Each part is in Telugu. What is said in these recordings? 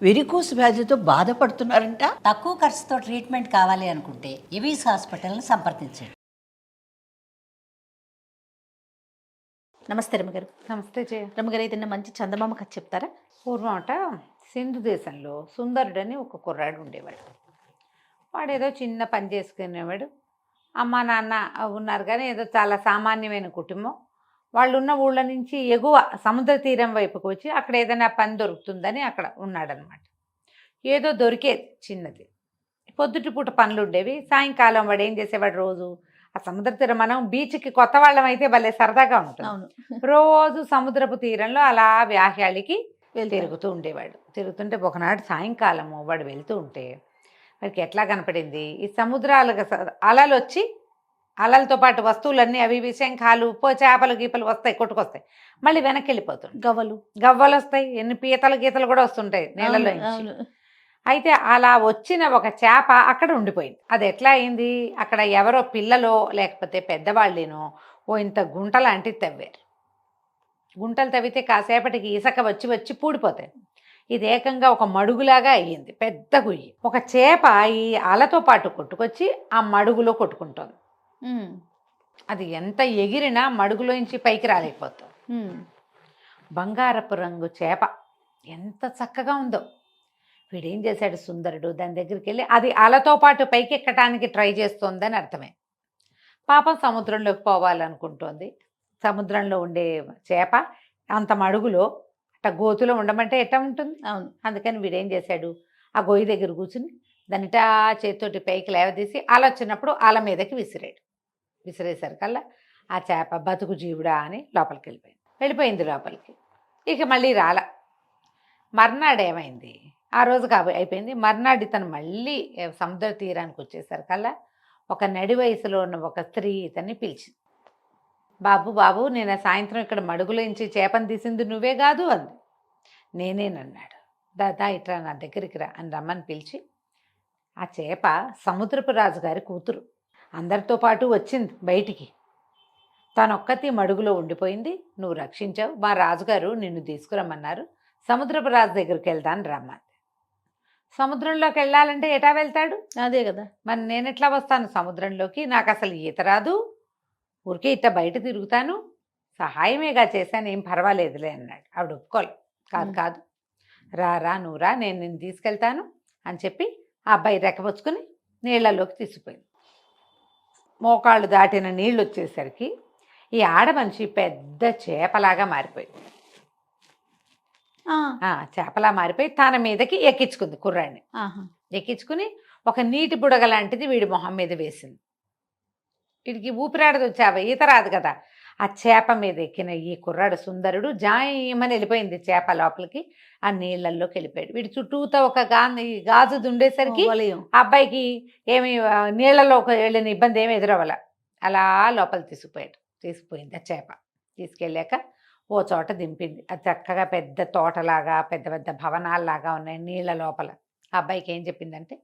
వెరికోస్ వ్యాధితో బాధపడుతున్నారంట. తక్కువ ఖర్చుతో ట్రీట్మెంట్ కావాలి అనుకుంటే ఎవిస్ హాస్పిటల్ని సంప్రదించండి. నమస్తే రమ్మగారు. నమస్తే జయ. రమ్మగారు, ఏదైనా మంచి చందమామ కథ చెప్తారా? పూర్వం అట సింధు దేశంలో సుందరుడని ఒక కుర్రాడు ఉండేవాడు. వాడు ఏదో చిన్న పని చేసుకునేవాడు. అమ్మ నాన్న ఉన్నారు కానీ ఏదో చాలా సామాన్యమైన కుటుంబం. వాళ్ళు ఉన్న ఊళ్ళ నుంచి ఎగువ సముద్ర తీరం వైపుకు వచ్చి అక్కడ ఏదైనా పని దొరుకుతుందని అక్కడ ఉన్నాడనమాట. ఏదో దొరికేది చిన్నది. పొద్దుటి పూట పనులు ఉండేవి. సాయంకాలం వాడు ఏం చేసేవాడు, రోజు ఆ సముద్ర తీరం, మనం బీచ్కి కొత్త వాళ్ళం అయితే భలే సరదాగా ఉంటుంది. అవును. రోజు సముద్రపు తీరంలో అలా వ్యాహ్యాళికి తిరుగుతూ ఉండేవాడు. తిరుగుతుంటే ఒకనాడు సాయంకాలము వాడు వెళ్తూ ఉంటే వాడికి ఎట్లా కనపడింది, ఈ సముద్రాలకు అలలు వచ్చి అలలతో పాటు వస్తువులన్నీ అవి ఇవి శంఖాలు చేపలు గీపలు వస్తాయి, కొట్టుకొస్తాయి, మళ్ళీ వెనక్కి వెళ్ళిపోతుంది. గవ్వలు వస్తాయి, ఎన్ని పీతలు గీతలు కూడా వస్తుంటాయి నీళ్ళలో నుంచి. అయితే అలా వచ్చిన ఒక చేప అక్కడ ఉండిపోయింది. అది ఎట్లా అయింది, అక్కడ ఎవరో పిల్లలో లేకపోతే పెద్దవాళ్ళేనో ఓ ఇంత గుంట లాంటివి తవ్వారు. గుంటలు తవ్వితే కాసేపటికి ఇసక వచ్చి వచ్చి పూడిపోతాయి. ఇది ఏకంగా ఒక మడుగులాగా అయ్యింది, పెద్ద గుయ్యి. ఒక చేప ఈ అలతో పాటు కొట్టుకొచ్చి ఆ మడుగులో కొట్టుకుంటుంది. అది ఎంత ఎగిరినా మడుగులోంచి పైకి రాలేకపోతుంది. బంగారపు రంగు చేప ఎంత చక్కగా ఉందో. వీడేం చేశాడు సుందరుడు, దాని దగ్గరికి వెళ్ళి అది అలతో పాటు పైకి ఎక్కడానికి ట్రై చేస్తోందని అర్థమే. పాపం సముద్రంలోకి పోవాలనుకుంటోంది. సముద్రంలో ఉండే చేప అంత మడుగులో అట్ట గోతులో ఉండమంటే ఎట్లా ఉంటుంది. అవును. అందుకని వీడేం చేశాడు, ఆ గొయ్యి దగ్గర కూర్చుని దానిటా చేతితోటి పైకి లేవదీసి అల వచ్చినప్పుడు అల మీదకి విసిరాడు. విసిరేసరికల్లా ఆ చేప బతుకు జీవుడా అని లోపలికి వెళ్ళిపోయింది లోపలికి. ఇక మళ్ళీ రాల. మర్నాడు ఏమైంది, ఆ రోజు అయిపోయింది. మర్నాడు ఇతను మళ్ళీ సముద్ర తీరానికి వచ్చేసరికల్లా ఒక నడి వయసులో ఉన్న ఒక స్త్రీ ఇతన్ని పిలిచింది. బాబు బాబు, నేను సాయంత్రం ఇక్కడ మడుగులోంచి చేపను తీసింది నువ్వే కాదు అంది. నేనేనన్నాడు. దాదా ఇట్లా నా దగ్గరికి రా అని రమ్మని పిలిచి, ఆ చేప సముద్రపు రాజు గారి కూతురు, అందరితో పాటు వచ్చింది బయటికి. తనొక్కతి మడుగులో ఉండిపోయింది, నువ్వు రక్షించావు, మా రాజుగారు నిన్ను తీసుకురమ్మన్నారు, సముద్రపు రాజు దగ్గరికి వెళ్దాను రమ్మంది. సముద్రంలోకి వెళ్ళాలంటే ఎటా వెళ్తాడు, అదే కదా. మరి నేను ఎట్లా వస్తాను సముద్రంలోకి, నాకు అసలు ఈత రాదు, ఊరికే ఇట్ట బయట తిరుగుతాను, సహాయమేగా చేశాను, ఏం పర్వాలేదులే అన్నాడు. ఆవిడ ఒప్పుకోలే. కాదు రా నువ్వు రా, నేను నిన్ను తీసుకెళ్తాను అని చెప్పి ఆ అబ్బాయి రెక్కపుచ్చుకుని నీళ్లలోకి తీసుకుపోయింది. మోకాళ్ళు దాటిన నీళ్ళు వచ్చేసరికి ఈ ఆడమనిషి పెద్ద చేపలాగా మారిపోయింది. చేపలా మారిపోయి తన మీదకి ఎక్కించుకుంది కుర్రాడిని. ఎక్కించుకుని ఒక నీటి బుడగ లాంటిది వీడి మొహం మీద వేసింది. వీడికి ఊపిరాడదు, చేప ఈత రాదు కదా. ఆ చేప మీద ఎక్కిన ఈ కుర్రాడు సుందరుడు జాయమని వెళ్ళిపోయింది చేప లోపలికి, ఆ నీళ్ళల్లోకి వెళ్ళిపోయాడు. వీడి చుట్టూతో ఒక గాజు దుండేసరికి ఆ అబ్బాయికి ఏమి నీళ్ళలోకి వెళ్ళిన ఇబ్బంది ఏమి ఎదురవ్వాల. అలా లోపల తీసుకుపోయింది ఆ చేప. తీసుకెళ్ళాక ఓ చోట దింపింది. అది చక్కగా పెద్ద తోటలాగా పెద్ద పెద్ద భవనాల్లాగా ఉన్నాయి నీళ్ళ లోపల. ఆ అబ్బాయికి ఏం చెప్పిందంటే,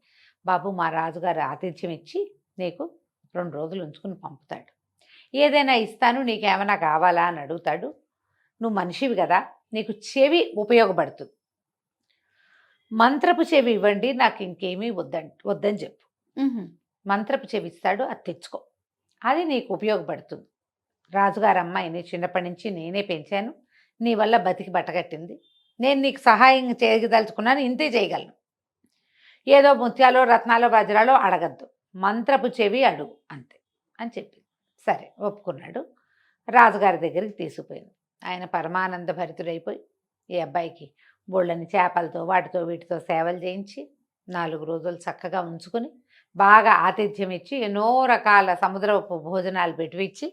బాబు మా రాజుగారు ఆతిథ్యం ఇచ్చి నీకు 2 రోజులు ఉంచుకుని పంపుతాడు, ఏదైనా ఇస్తాను, నీకేమైనా కావాలా అని అడుగుతాడు, నువ్వు మనిషివి కదా, నీకు చెవి ఉపయోగపడుతుంది, మంత్రపు చెవి ఇవ్వండి, నాకు ఇంకేమీ వద్దని చెప్పు. మంత్రపు చెవి ఇస్తాడు, అది తెచ్చుకో, అది నీకు ఉపయోగపడుతుంది. రాజుగారు అమ్మాయిని చిన్నప్పటి నుంచి నేనే పెంచాను, నీ వల్ల బతికి బట్టగట్టింది, నేను నీకు సహాయం చేయదలుచుకున్నాను, ఇంతే చేయగలను, ఏదో ముత్యాలో రత్నాలో వజ్రాలో అడగద్దు, మంత్రపు చెవి అడుగు అంతే అని చెప్పింది. సరే ఒప్పుకున్నాడు. రాజుగారి దగ్గరికి తీసుకుపోయింది. ఆయన పరమానంద భరితుడైపోయి ఈ అబ్బాయికి బోళ్ళని చేపలతో వాటితో వీటితో సేవలు చేయించి 4 రోజులు చక్కగా ఉంచుకొని బాగా ఆతిథ్యం ఇచ్చి ఎన్నో రకాల సముద్రపు భోజనాలు పెట్టివిచ్చి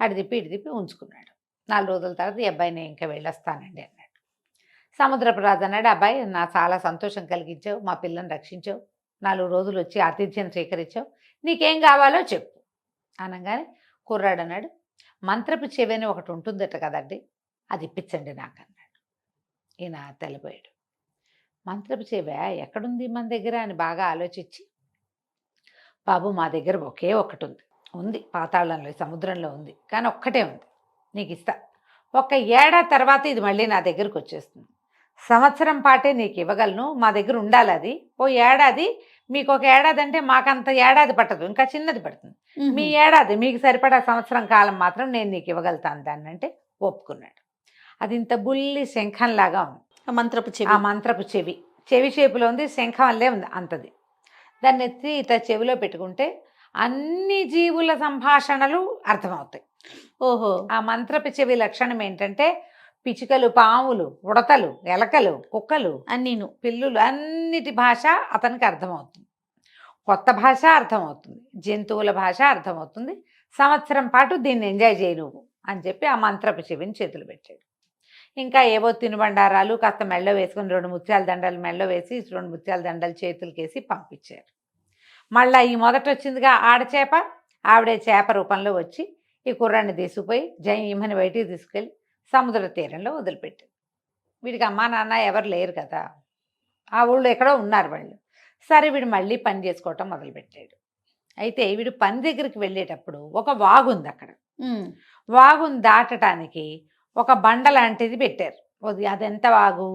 అటు తిప్పి ఉంచుకున్నాడు. 4 రోజుల తర్వాత ఈ అబ్బాయిని ఇంకా వెళ్ళొస్తానండి అన్నాడు. సముద్రపు రాజు అన్నాడు, అబ్బాయి నా చాలా సంతోషం కలిగించావు, మా పిల్లని రక్షించావు, 4 రోజులు వచ్చి ఆతిథ్యం స్వీకరించావు, నీకేం కావాలో చెప్పు అనగానే కుర్రాడు అన్నాడు, మంత్రపు చెవి అని ఒకటి ఉంటుందట కదండి, అది ఇప్పించండి నాకు అన్నాడు. ఈయన తెల్లబోయాడు. మంత్రపు చెవి ఎక్కడుంది మన దగ్గర అని బాగా ఆలోచించి, బాబు మా దగ్గర ఒకే ఒకటి ఉంది, పాతాళంలో సముద్రంలో ఉంది, కానీ ఒక్కటే ఉంది, నీకు ఇస్తా, 1 ఏడాది తర్వాత ఇది మళ్ళీ నా దగ్గరకు వచ్చేస్తుంది, సంవత్సరం పాటే నీకు ఇవ్వగలను, మా దగ్గర ఉండాలి అది. ఓ ఏడాది, మీకు ఒక ఏడాది అంటే మాకంత ఏడాది పట్టదు, ఇంకా చిన్నది పడుతుంది. మీ ఏడాది మీకు సరిపడా సంవత్సరం కాలం మాత్రం నేను నీకు ఇవ్వగలుగుతాను దాన్ని అంటే ఒప్పుకున్నాడు. అది ఇంత బుల్లి శంఖంలాగా ఉంది. ఆ మంత్రపు ఆ చెవి. మంత్రపు చెవి షేపులో ఉంది, శంఖం వల్లే ఉంది అంతది. దాన్ని ఎత్తి ఇట్లా చెవిలో పెట్టుకుంటే అన్ని జీవుల సంభాషణలు అర్థమవుతాయి. ఓహో. ఆ మంత్రపు చెవి లక్షణం ఏంటంటే పిచ్చుకలు, పాములు, ఉడతలు, ఎలకలు, కుక్కలు, అన్నీను. పిల్లులు అన్నిటి భాష అతనికి అర్థమవుతుంది. కొత్త భాష అర్థమవుతుంది, జంతువుల భాష అర్థమవుతుంది. సంవత్సరం పాటు దీన్ని ఎంజాయ్ చేయి నువ్వు అని చెప్పి ఆ మంత్రపు చెవిని చేతులు పెట్టాడు. ఇంకా ఏవో తినుబండారాలు కాస్త మెళ్ళో వేసుకుని 2 ముత్యాల దండలు మెళ్ళో వేసి 2 ముత్యాల దండలు చేతులకేసి పంపించారు. మళ్ళీ ఈ మొదట వచ్చిందిగా ఆడచేప, ఆవిడే చేప రూపంలో వచ్చి ఈ కుర్రాన్ని తీసుకుపోయి జయమని బయటికి తీసుకెళ్ళి సముద్ర తీరంలో వదిలిపెట్టారు. వీడికి అమ్మా నాన్న ఎవరు లేరు కదా, ఆ ఊళ్ళో ఎక్కడో ఉన్నారు వాళ్ళు. సరే వీడు మళ్ళీ పని చేసుకోవటం మొదలుపెట్టాడు. అయితే వీడు పని దగ్గరికి వెళ్ళేటప్పుడు ఒక వాగుంది అక్కడ. వాగుని దాటడానికి ఒక బండ లాంటిది పెట్టారు. అదెంత వాగు,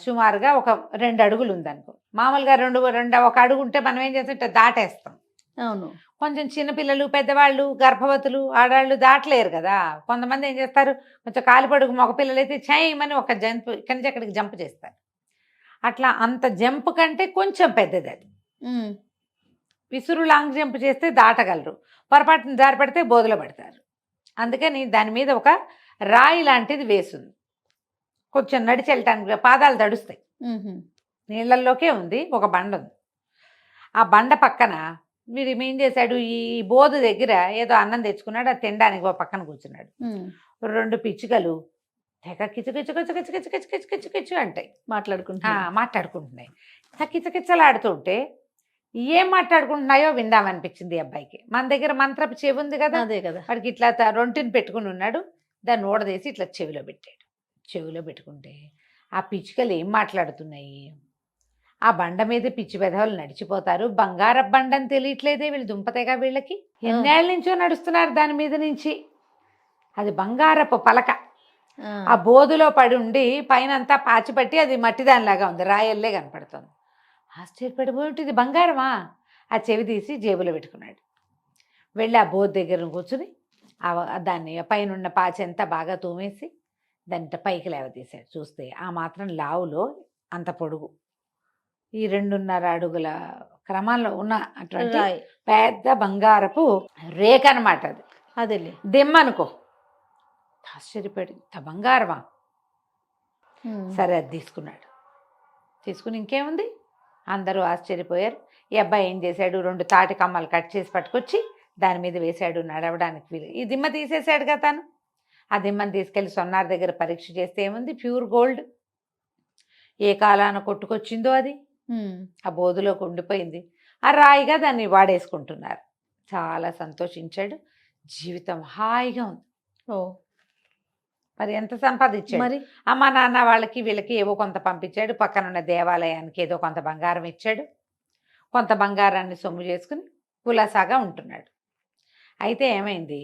సుమారుగా ఒక 2 అడుగులు ఉందనుకో. మామూలుగా 2 ఒక అడుగు ఉంటే మనం ఏం చేస్తాం, దాటేస్తాం. అవును. కొంచెం చిన్నపిల్లలు, పెద్దవాళ్ళు, గర్భవతులు, ఆడవాళ్ళు దాటలేరు కదా. కొంతమంది ఏం చేస్తారు, కొంచెం కాలిపడుగు మగపిల్లలు అయితే చేయమని ఒక జంప్ ఇక్కడి నుంచి అక్కడికి జంప్ చేస్తారు. అట్లా అంత జంప్ కంటే కొంచెం పెద్దది అది. విసురు లాంగ్ జంప్ చేస్తే దాటగలరు, పొరపాటున దారి పడితే బోధలో పడతారు. అందుకని దాని మీద ఒక రాయి లాంటిది వేసింది. కొంచెం నడిచి వెళ్ళటానికి పాదాలు తడుస్తాయి. నీళ్ళల్లోకే ఉంది, ఒక బండ ఉంది. ఆ బండ పక్కన వీడు ఏం చేశాడు, ఈ బోధు దగ్గర ఏదో అన్నం తెచ్చుకున్నాడు, అది తినడానికి ఒక పక్కన కూర్చున్నాడు. 2 పిచ్చుకలు తెగ కిచకిచకిచకిచకిచకిచకిచకిచు అంటాయి, మాట్లాడుకుంటున్నాయి. కిచకిచలాడుతుంటే ఏం మాట్లాడుకుంటున్నాయో విందామనిపించింది అబ్బాయికి. మన దగ్గర మంత్రపు చెవి ఉంది కదా, అదే కదా. వాడికి ఇట్లా రొంటిని పెట్టుకుని ఉన్నాడు. దాన్ని ఊడదీసి ఇట్లా చెవిలో పెట్టాడు. చెవిలో పెట్టుకుంటే ఆ పిచ్చుకలు ఏం మాట్లాడుతున్నాయి, ఆ బండ మీద పిచ్చి పెదవులు నడిచిపోతారు, బంగారపు బండ అని తెలియట్లేదే వీళ్ళు దుంపతేగా వీళ్ళకి. ఎన్నేళ్ళ నుంచో నడుస్తున్నారు దాని మీద నుంచి. అది బంగారపు పలక. ఆ బోధులో పడి ఉండి పైన అంతా పాచిపట్టి అది మట్టి దానిలాగా ఉంది, రాయల్లే కనపడుతుంది. ఆశ్చర్యపడిపోయి ఇది బంగారమా. ఆ చెవి తీసి జేబులో పెట్టుకున్నాడు. వెళ్ళి ఆ బోధ దగ్గర కూర్చుని దాన్ని పైన ఉన్న పాచి అంతా బాగా తూమేసి దాన్ని పైకి లేవతీశాడు. చూస్తే ఆ మాత్రం లావులో అంత పొడుగు, ఈ 2.5 అడుగుల క్రమంలో ఉన్న అటువంటి పెద్ద బంగారపు రేఖ అనమాట అది. అదే దిమ్మనుకో. ఆశ్చర్యపడి ఇంత బంగారమా. సరే అది తీసుకున్నాడు. తీసుకుని ఇంకేముంది, అందరూ ఆశ్చర్యపోయారు. ఈ అబ్బాయి ఏం చేశాడు, 2 తాటి కమ్మలు కట్ చేసి పట్టుకొచ్చి దాని మీద వేశాడు, నడవడానికి వీలు. ఈ దిమ్మ తీసేశాడు కదా తను. ఆ దిమ్మని తీసుకెళ్ళి సొన్నార్ దగ్గర పరీక్ష చేస్తే ఏముంది, ప్యూర్ గోల్డ్. ఏ కాలాన కొట్టుకొచ్చిందో అది ఆ బోధులోకి ఉండిపోయింది. ఆ రాయిగా దాన్ని వాడేసుకుంటున్నారు. చాలా సంతోషించాడు. జీవితం హాయిగా ఉంది. మరి ఎంత సంపాదించాడు. మరి అమ్మ నాన్న వాళ్ళకి వీళ్ళకి ఏవో కొంత పంపించాడు. పక్కనున్న దేవాలయానికి ఏదో కొంత బంగారం ఇచ్చాడు. కొంత బంగారాన్ని సొమ్ము చేసుకుని కులాసాగా ఉంటున్నాడు. అయితే ఏమైంది,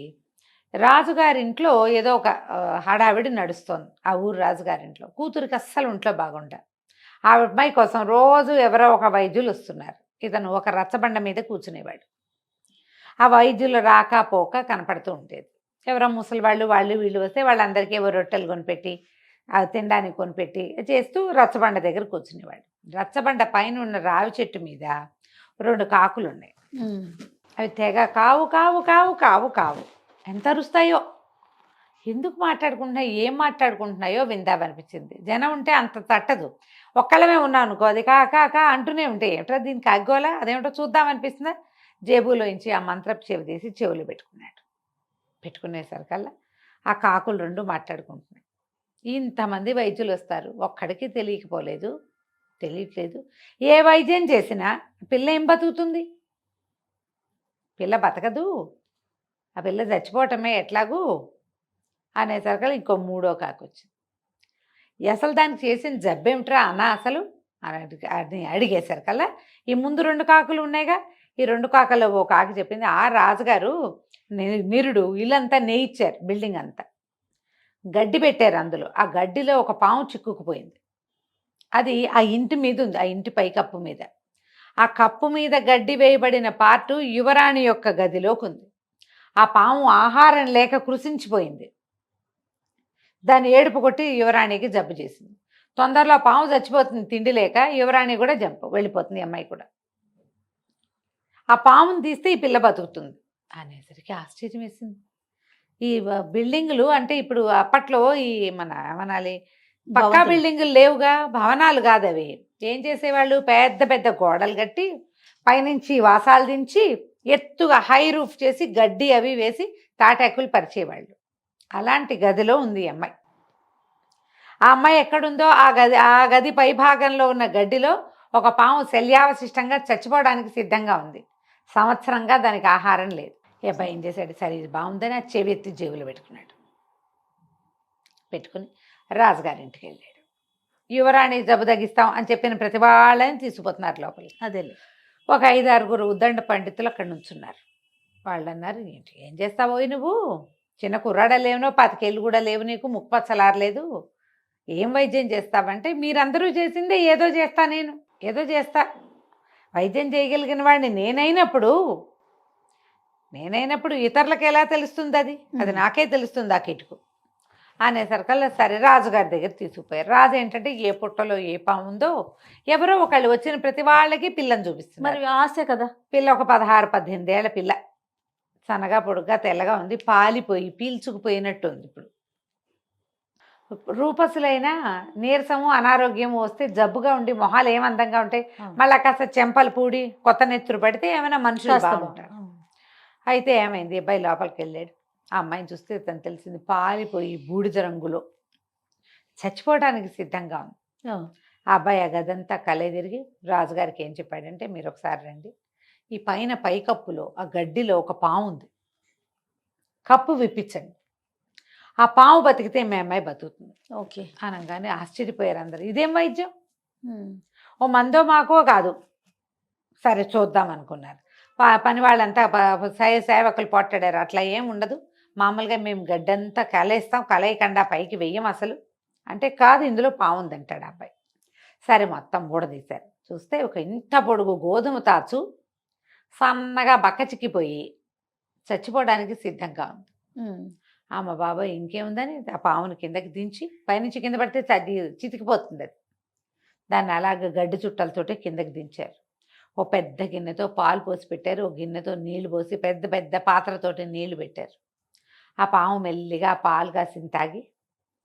రాజుగారింట్లో ఏదో ఒక హడావిడి నడుస్తోంది. ఆ ఊరు రాజుగారింట్లో కూతురికి అస్సలు ఒంట్లో బాగుండ. ఆ అమ్మాయి కోసం రోజు ఎవరో ఒక వైద్యులు వస్తున్నారు. ఇతను ఒక రచ్చబండ మీద కూర్చునేవాడు. ఆ వైద్యులు రాకపోక కనపడుతూ ఉండేది. ఎవరో ముసలి వాళ్ళు వీళ్ళు వస్తే వాళ్ళందరికీ ఏవో రొట్టెలు కొనిపెట్టి అవి తినడానికి కొనిపెట్టి చేస్తూ రచ్చబండ దగ్గర కూర్చునేవాడు. రచ్చబండ పైన ఉన్న రావి చెట్టు మీద 2 కాకులు ఉన్నాయి. అవి తెగ కావు కావు కావు కావు కావు ఎంత అరుస్తాయో. ఎందుకు మాట్లాడుకుంటున్నాయో ఏం మాట్లాడుకుంటున్నాయో విందామనిపించింది. జనం ఉంటే అంత తట్టదు. ఒక్కళ్ళమే ఉన్నాం అనుకో, అది కా అంటూనే ఉంటాయి. ఏమిటో దీనికి అగ్గోలా, అదేమిటో చూద్దామనిపిస్తుందా. జేబులోంచి ఆ మంత్రపు చెవి తీసి చెవులు పెట్టుకున్నాడు. పెట్టుకునేసరికల్లా ఆ కాకులు 2 మాట్లాడుకుంటున్నాయి. ఇంతమంది వైద్యులు వస్తారు, ఒక్కడికి తెలియట్లేదు. ఏ వైద్యం చేసినా పిల్ల ఏం బతుకుతుంది, పిల్ల బతకదు, ఆ పిల్ల చచ్చిపోవటమే ఎట్లాగూ అనేసరికల్లా ఇంకో 3వ కాకు వచ్చింది. అసలు దానికి చేసిన జబ్బేమిట్రా అన్నా అసలు అని అడిగేసరికల్లా ఈ ముందు 2 కాకులు ఉన్నాయిగా, ఈ 2 కాకుల్లో ఓ కాకి చెప్పింది, ఆ రాజుగారు నిరుడు ఇల్లంతా నేయిచ్చారు, బిల్డింగ్ అంతా గడ్డి పెట్టారు అందులో. ఆ గడ్డిలో ఒక పాము చిక్కుకుపోయింది. అది ఆ ఇంటి మీద ఉంది, ఆ ఇంటి పైకప్పు మీద. ఆ కప్పు మీద గడ్డి వేయబడిన పార్టు యువరాణి యొక్క గదిలోకి ఉంది. ఆ పాము ఆహారం లేక కృషించిపోయింది. దాన్ని ఏడుపు కొట్టి యువరాణికి జబ్బు చేసింది. తొందరలో పాము చచ్చిపోతుంది తిండి లేక, యువరాణి కూడా వెళ్ళిపోతుంది, అమ్మాయి కూడా. ఆ పాముని తీస్తే ఈ పిల్ల బతుకుతుంది అనేసరికి ఆశ్చర్యం వేసింది. ఈ బిల్డింగులు అంటే ఇప్పుడు అప్పట్లో ఈ మన ఏమనాలి పక్కా భవంతులు. బిల్డింగులు లేవుగా, భవనాలు కాదు అవి. ఏం చేసేవాళ్ళు, పెద్ద పెద్ద గోడలు కట్టి పైనుంచి వాసాలు దించి ఎత్తుగా హై రూఫ్ చేసి గడ్డి అవి వేసి తాటాకులు పరిచేవాళ్ళు. అలాంటి గదిలో ఉంది ఈ అమ్మాయి. ఆ అమ్మాయి ఎక్కడుందో ఆ గది పై భాగంలో ఉన్న గడ్డిలో ఒక పాము శల్యావశిష్టంగా చచ్చిపోవడానికి సిద్ధంగా ఉంది. సంవత్సరంగా దానికి ఆహారం లేదు. ఈ అబ్బాయి ఏం చేశాడు, సరే ఇది బాగుందని ఆ చెవి ఎత్తి జేబులో పెట్టుకుని రాజుగారింటికి వెళ్ళాడు. యువరాణి జబ్బు తగ్గిస్తాం అని చెప్పిన ప్రతి వాళ్ళని తీసుకుపోతున్నారు లోపలికి. అదేలే. ఒక 5-6 ఉద్దండ పండితులు అక్కడ నుంచున్నారు. వాళ్ళు అన్నారు, ఏంటి ఏం చేస్తావో నువ్వు, చిన్న కుర్రాడ లేవునో 25 ఏళ్ళు కూడా లేవు, నీకు ముక్కుపచ్చలారలేదు, ఏం వైద్యం చేస్తావంటే, మీరందరూ చేసిందే ఏదో చేస్తా, నేను ఏదో చేస్తా, వైద్యం చేయగలిగిన వాడిని నేనైనప్పుడు ఇతరులకు ఎలా తెలుస్తుంది, అది నాకే తెలుస్తుంది ఆ కిటుకు అనేసరికల్లా సరే రాజుగారి దగ్గర తీసుకుపోయారు. రాజు ఏంటంటే ఏ పుట్టలో ఏ పాము ఉందో ఎవరో ఒకళ్ళు వచ్చిన ప్రతి వాళ్ళకి పిల్లని చూపిస్తున్నారు. మరి ఆశ కదా. పిల్ల ఒక 16-18 ఏళ్ల పిల్ల, సన్నగా పొడుగ్గా తెల్లగా ఉంది, పాలిపోయి పీల్చుకుపోయినట్టు ఉంది. ఇప్పుడు రూపసులైన నీరసము అనారోగ్యము వస్తే జబ్బుగా ఉండి మొహాలు ఏమందంగా ఉంటాయి, మళ్ళీ కాస్త చెంపలు పూడి కొత్త నెత్తురు పడితే ఏమైనా మనుషులు బాగుంటారు. అయితే ఏమైంది, అబ్బాయి లోపలికి వెళ్ళాడు. ఆ అమ్మాయిని చూస్తే తను తెలిసింది పాలిపోయి బూడిద రంగులో చచ్చిపోవడానికి సిద్ధంగా ఉంది. ఆ అబ్బాయి ఆ గదంతా కలే తిరిగి రాజుగారికి ఏం చెప్పాడంటే, మీరు ఒకసారి రండి, ఈ పైన పైకప్పులో ఆ గడ్డిలో ఒక పాము ఉంది, కప్పు విప్పించండి, ఆ పాము బతికితే మీ అమ్మాయి బతుకుతుంది. ఓకే అనగానే ఆశ్చర్యపోయారు అందరు. ఇదేం వైద్యం, ఓ మందో మాకో కాదు, సరే చూద్దాం అనుకున్నారు. పని వాళ్ళంతా సేవకులు పోట్లాడారు. అట్లా ఏం ఉండదు, మామూలుగా మేము గడ్డంతా కలేస్తాం, కలయకుండా పైకి వెయ్యం అసలు అంటే, కాదు ఇందులో పావుంది అంటాడు అబ్బాయి. సరే మొత్తం ఊడదీశారు. చూస్తే ఒక ఇంత పొడుగు గోధుమ తాచు సన్నగా బక్కచిక్కిపోయి చచ్చిపోవడానికి సిద్ధంగా ఉంది. అమ్మ బాబాయ్ ఇంకేముందని ఆ పావును కిందకి దించి, పైనుంచి కింద పడితే చితికిపోతుంది అది. దాన్ని అలాగ గడ్డి చుట్టలతోటి కిందకి దించారు. ఓ పెద్ద గిన్నెతో పాలు పోసి పెట్టారు, ఒక గిన్నెతో నీళ్లు పోసి పెద్ద పెద్ద పాత్రతోటి నీళ్లు పెట్టారు. ఆ పాము మెల్లిగా పాలు కాసిన తాగి,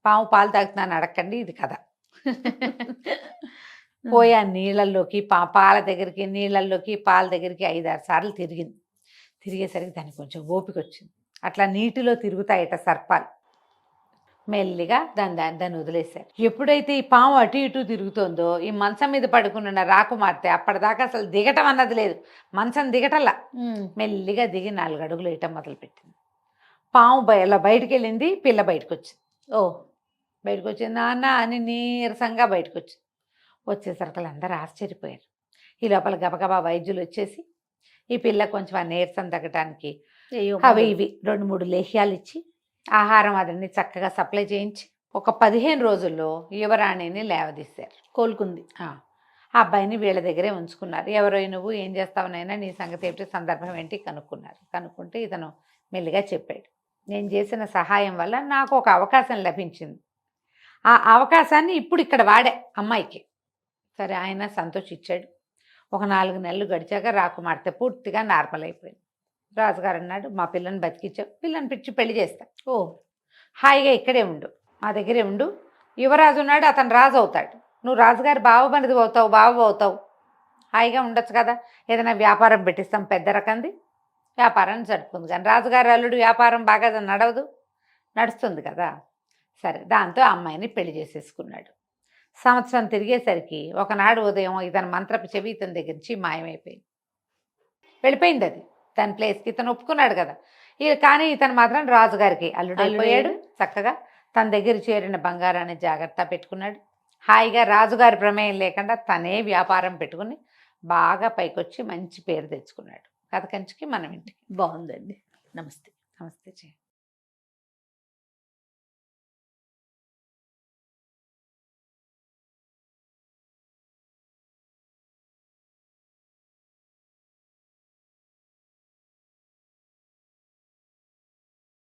పాము పాలు తాగుతున్నాను అడగండి, ఇది కథ. పోయి ఆ నీళ్ళల్లోకి పాల దగ్గరికి నీళ్ళల్లోకి పాల దగ్గరికి 5-6 సార్లు తిరిగేసరికి దానికి కొంచెం ఓపిక వచ్చింది. అట్లా నీటిలో తిరుగుతాయట సర్పాలు. మెల్లిగా దాన్ని వదిలేశారు. ఎప్పుడైతే ఈ పాము అటు ఇటు తిరుగుతుందో, ఈ మంచం మీద పడుకున్న రాకుమార్తె అప్పటిదాకా అసలు దిగటం అన్నది లేదు, మంచం దిగటల్లా మెల్లిగా దిగి 4 అడుగులు వేయటం మొదలుపెట్టింది. పాము ఇలా బయటికి వెళ్ళింది, పిల్ల బయటకు వచ్చింది. బయటకు వచ్చింది, నాన్న అని నీరసంగా బయటకు వచ్చింది. వచ్చేసరికి అందరూ ఆశ్చర్యపోయారు. ఈ లోపల గబగబా వైద్యులు వచ్చేసి ఈ పిల్ల కొంచెం ఆ నీరసం తగ్గటానికి అవి ఇవి 2-3 లేహ్యాలు ఇచ్చి ఆహారం అదన్నీ చక్కగా సప్లై చేయించి ఒక 15 రోజుల్లో యువరాణిని లేవదీశారు. కోలుకుంది. ఆ అబ్బాయిని వీళ్ళ దగ్గరే ఉంచుకున్నారు. ఎవరో నువ్వు ఏం చేస్తావునైనా, నీ సంగతి ఏమిటి, సందర్భం ఏంటి కనుక్కున్నారు. కనుక్కుంటే ఇతను మెల్లిగా చెప్పాడు, నేను చేసిన సహాయం వల్ల నాకు ఒక అవకాశం లభించింది, ఆ అవకాశాన్ని ఇప్పుడు ఇక్కడ వాడే అమ్మాయికి. సరే ఆయన సంతోషించాడు. ఒక 4 నెలలు గడిచాక రాకుమార్తె పూర్తిగా నార్మల్ అయిపోయింది. రాజుగారు అన్నాడు, మా పిల్లని బతికించావు, పిల్లని పిచ్చి పెళ్లి చేస్తా, హాయిగా ఇక్కడే ఉండు, మా దగ్గరే ఉండు, యువరాజు ఉన్నాడు, అతను రాజు అవుతాడు, నువ్వు రాజుగారి బావమరిది అవుతావు, హాయిగా ఉండొచ్చు కదా, ఏదైనా వ్యాపారం పెట్టిస్తాం పెద్ద రకంది, వ్యాపారాన్ని జరుపుకుంది. కానీ రాజుగారి అల్లుడు వ్యాపారం బాగా నడుస్తుంది కదా. సరే దాంతో అమ్మాయిని పెళ్లి చేసేసుకున్నాడు. సంవత్సరం తిరిగేసరికి ఒకనాడు ఉదయం ఇతని మంత్రపు చెవి ఇతని దగ్గర నుంచి మాయమైపోయింది, వెళ్ళిపోయింది అది తన ప్లేస్కి. ఇతను ఒప్పుకున్నాడు కదా, కానీ ఇతను మాత్రం రాజుగారికి అల్లుడు అయిపోయాడు. చక్కగా తన దగ్గర చేరిన బంగారాన్ని జాగ్రత్త పెట్టుకున్నాడు. హాయిగా రాజుగారి ప్రమేయం లేకుండా తనే వ్యాపారం పెట్టుకుని బాగా పైకొచ్చి మంచి పేరు తెచ్చుకున్నాడు. కథ కంచికి మనం ఇంటికి. బాగుందండి. నమస్తే. నమస్తే.